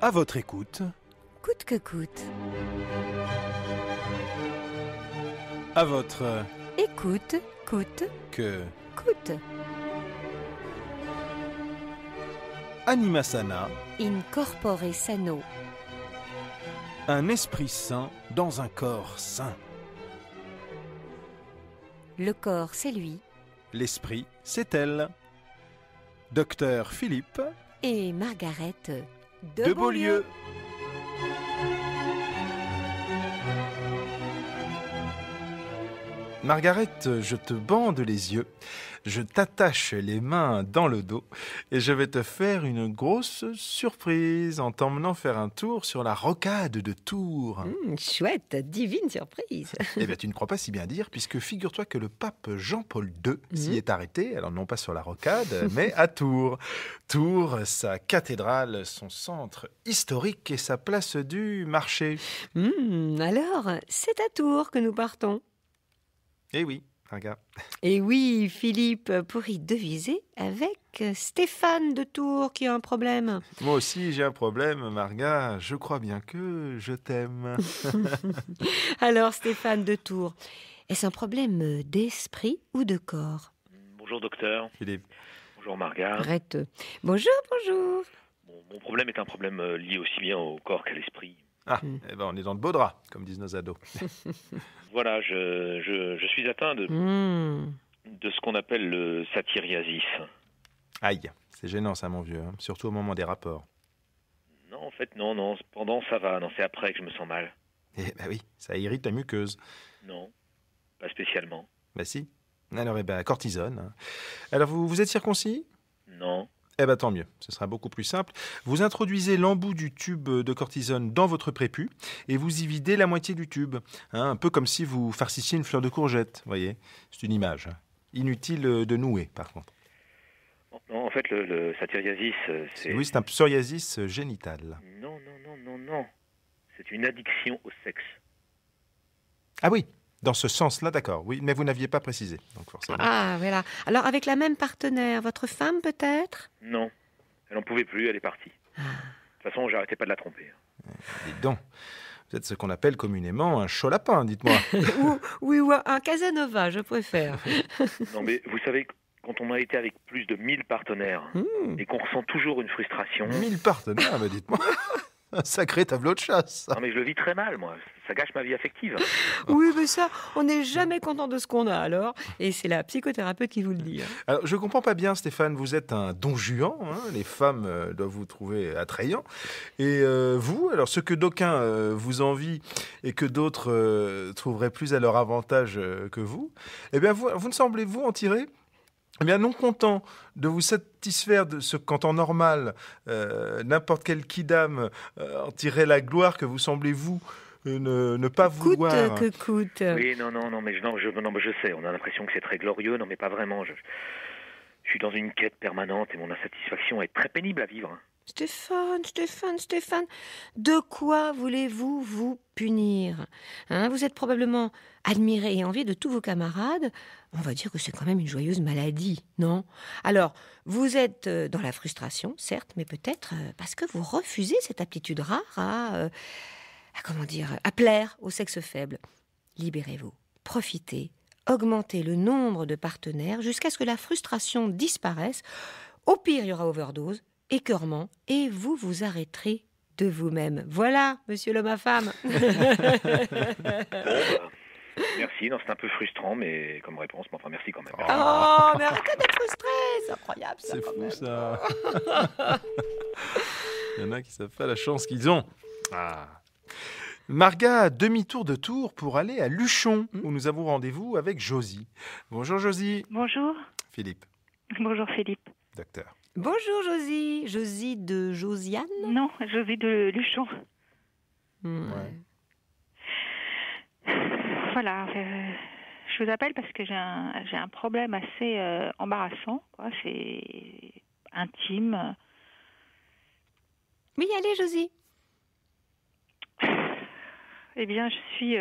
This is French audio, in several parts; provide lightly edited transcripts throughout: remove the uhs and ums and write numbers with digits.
À votre écoute. Coûte que coûte. À votre Écoute, coûte, que coûte. Anima sana, In corpore sano. un esprit sain dans un corps sain. Le corps, c'est lui. L'esprit, c'est elle. Docteur Philippe Et Margaret de Beaulieu. Margaret, je te bande les yeux, je t'attache les mains dans le dos et je vais te faire une grosse surprise en t'emmenant faire un tour sur la rocade de Tours. Chouette, divine surprise. Eh bien, tu ne crois pas si bien dire, puisque figure-toi que le pape Jean-Paul II s'y est arrêté, alors non pas sur la rocade, mais à Tours. Tours, sa cathédrale, son centre historique et sa place du marché. Alors, c'est à Tours que nous partons. Eh oui, regarde. Et oui, Philippe, pour y deviser avec Stéphane de Tours qui a un problème. Moi aussi, j'ai un problème, Marga. Je crois bien que je t'aime. Alors, Stéphane de Tours, est-ce un problème d'esprit ou de corps? Bonjour docteur. Philippe. Bonjour Marga. Arrête. Bonjour, bonjour. Mon problème est un problème lié aussi bien au corps qu'à l'esprit. Ah, eh ben, on est dans le beau drap, comme disent nos ados. Voilà, je suis atteint de ce qu'on appelle le satyriasis. Aïe, c'est gênant ça, mon vieux, hein, surtout au moment des rapports. Non, en fait, non, pendant ça va. Non, c'est après que je me sens mal. Eh ben oui, ça irrite la muqueuse. Non, pas spécialement. Bah si. Alors, eh ben, cortisone. Hein. Alors, vous êtes circoncis? Non. Eh ben, tant mieux, ce sera beaucoup plus simple. Vous introduisez l'embout du tube de cortisone dans votre prépuce et vous y videz la moitié du tube. Hein, un peu comme si vous farcissiez une fleur de courgette, voyez. C'est une image. Hein. Inutile de nouer, par contre. Non, en fait, le satyriasis, c'est... Oui, c'est un psoriasis génital. Non. C'est une addiction au sexe. Ah oui, dans ce sens-là, d'accord. Oui, mais vous n'aviez pas précisé, donc forcément. Ah, voilà. Alors, avec la même partenaire, votre femme peut-être? Non. Elle n'en pouvait plus, elle est partie. De toute façon, j'arrêtais pas de la tromper. Dites donc, vous êtes ce qu'on appelle communément un chaud lapin, dites-moi. ou un Casanova, je préfère. Non, mais vous savez, quand on a été avec plus de 1000 partenaires et qu'on ressent toujours une frustration... 1000 partenaires, mais dites-moi. Un sacré tableau de chasse. Non, mais je le vis très mal, moi. Ça gâche ma vie affective. Oui, mais ça, on n'est jamais content de ce qu'on a alors. Et c'est la psychothérapeute qui vous le dit. Hein. Alors, je comprends pas bien, Stéphane, vous êtes un don Juan, hein, les femmes doivent vous trouver attrayant. Et vous, alors ce que d'aucuns vous envient et que d'autres trouveraient plus à leur avantage que vous, eh bien, vous ne semblez-vous en tirer eh bien, non content de vous satisfaire de ce qu'en temps normal, n'importe quel kidam en tirait la gloire que vous semblez, vous, ne pas vouloir. Coûte que coûte. Oui, non, mais je sais, on a l'impression que c'est très glorieux, non, mais pas vraiment. Je suis dans une quête permanente et mon insatisfaction est très pénible à vivre. Hein. Stéphane, de quoi voulez-vous vous punir? Hein, vous êtes probablement admiré et envié de tous vos camarades. On va dire que c'est quand même une joyeuse maladie, non? Alors, vous êtes dans la frustration, certes, mais peut-être parce que vous refusez cette aptitude rare à plaire au sexe faible. Libérez-vous, profitez, augmentez le nombre de partenaires jusqu'à ce que la frustration disparaisse. Au pire, il y aura overdose, écœurement, et vous vous arrêterez de vous-même. Voilà, monsieur l'homme à femme. Merci, non, c'est un peu frustrant, mais comme réponse, mais enfin, merci quand même. Oh, mais arrêtez d'être frustré, c'est incroyable ça. C'est quand fou même. ça. Il y en a qui savent pas la chance qu'ils ont. Marga, demi-tour de Tours pour aller à Luchon, où nous avons rendez-vous avec Josie. Bonjour Josie. Bonjour. Philippe. Bonjour Philippe. Docteur. Bonjour Josie. Josie de Josiane? Non, Josie de Luchon. Ouais. Voilà, je vous appelle parce que j'ai un problème assez embarrassant, quoi. C'est intime. Oui, allez Josie. Eh bien, je suis...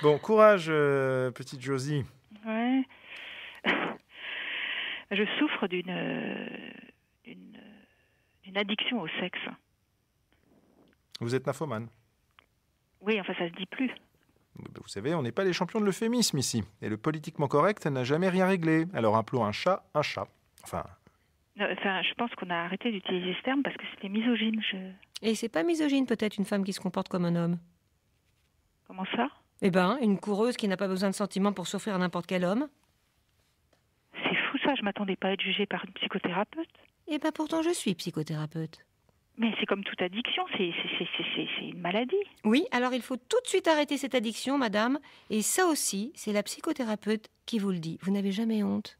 Bon, courage, petite Josie. Ouais. Je souffre d'une Une addiction au sexe. Vous êtes nymphomane. Oui, enfin, ça se dit plus. Vous savez, on n'est pas les champions de l'euphémisme ici. Et le politiquement correct n'a jamais rien réglé. Alors appelons un chat un chat. Enfin... Enfin, je pense qu'on a arrêté d'utiliser ce terme parce que c'était misogyne. Et c'est pas misogyne peut-être une femme qui se comporte comme un homme? Comment ça? Eh ben, une coureuse qui n'a pas besoin de sentiments pour s'offrir à n'importe quel homme. C'est fou ça, je m'attendais pas à être jugée par une psychothérapeute. Eh ben pourtant je suis psychothérapeute. Mais c'est comme toute addiction, c'est une maladie. Oui, alors il faut tout de suite arrêter cette addiction, madame. Et ça aussi, c'est la psychothérapeute qui vous le dit. Vous n'avez jamais honte?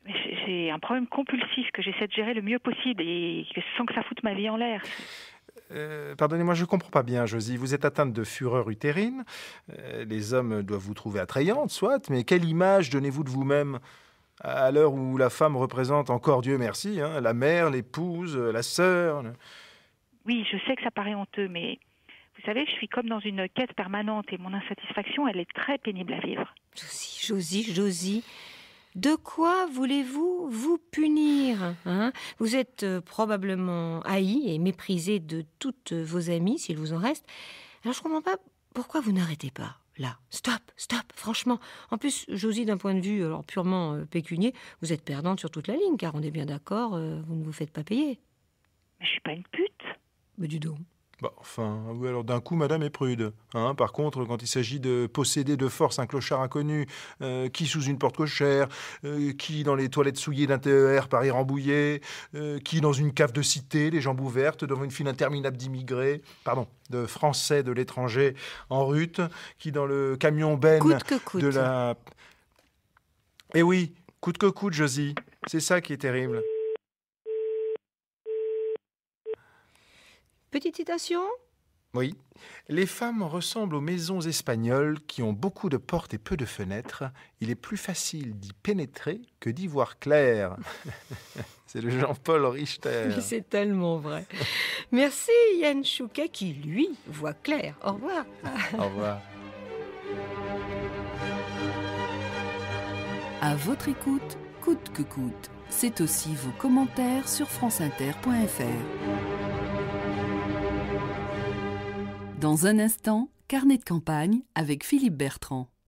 Mais j'ai un problème compulsif que j'essaie de gérer le mieux possible et sans que ça foute ma vie en l'air. Pardonnez-moi, je ne comprends pas bien, Josie. Vous êtes atteinte de fureur utérine. Les hommes doivent vous trouver attrayante, soit, mais quelle image donnez-vous de vous-même à l'heure où la femme représente encore, Dieu merci, la mère, l'épouse, la sœur? Oui, je sais que ça paraît honteux, mais vous savez, je suis comme dans une quête permanente et mon insatisfaction, elle est très pénible à vivre. Josie, de quoi voulez-vous vous punir, hein? Vous êtes probablement haï et méprisé de toutes vos amies, s'il vous en reste. Alors je ne comprends pas pourquoi vous n'arrêtez pas. Là, stop, franchement. En plus, Josie, d'un point de vue alors purement pécunier, vous êtes perdante sur toute la ligne, car on est bien d'accord, vous ne vous faites pas payer. Mais je suis pas une pute. Mais dis donc. Bah, enfin, oui, alors d'un coup, madame est prude. Par contre, quand il s'agit de posséder de force un clochard inconnu, qui sous une porte cochère, qui dans les toilettes souillées d'un TER Paris Rambouillet, qui dans une cave de cité, les jambes ouvertes, devant une file interminable d'immigrés, de Français de l'étranger en rut, qui dans le camion benne coûte que coûte. De la... Eh oui, coûte que coûte, Josie. C'est ça qui est terrible. Petite citation? Oui. Les femmes ressemblent aux maisons espagnoles qui ont beaucoup de portes et peu de fenêtres. Il est plus facile d'y pénétrer que d'y voir clair. C'est le Jean-Paul Richter. Mais c'est tellement vrai. Merci Yann Chouquet qui, lui, voit clair. Au revoir. Au revoir. À votre écoute, coûte que coûte. C'est aussi vos commentaires sur franceinter.fr. Dans un instant, carnet de campagne avec Philippe Bertrand.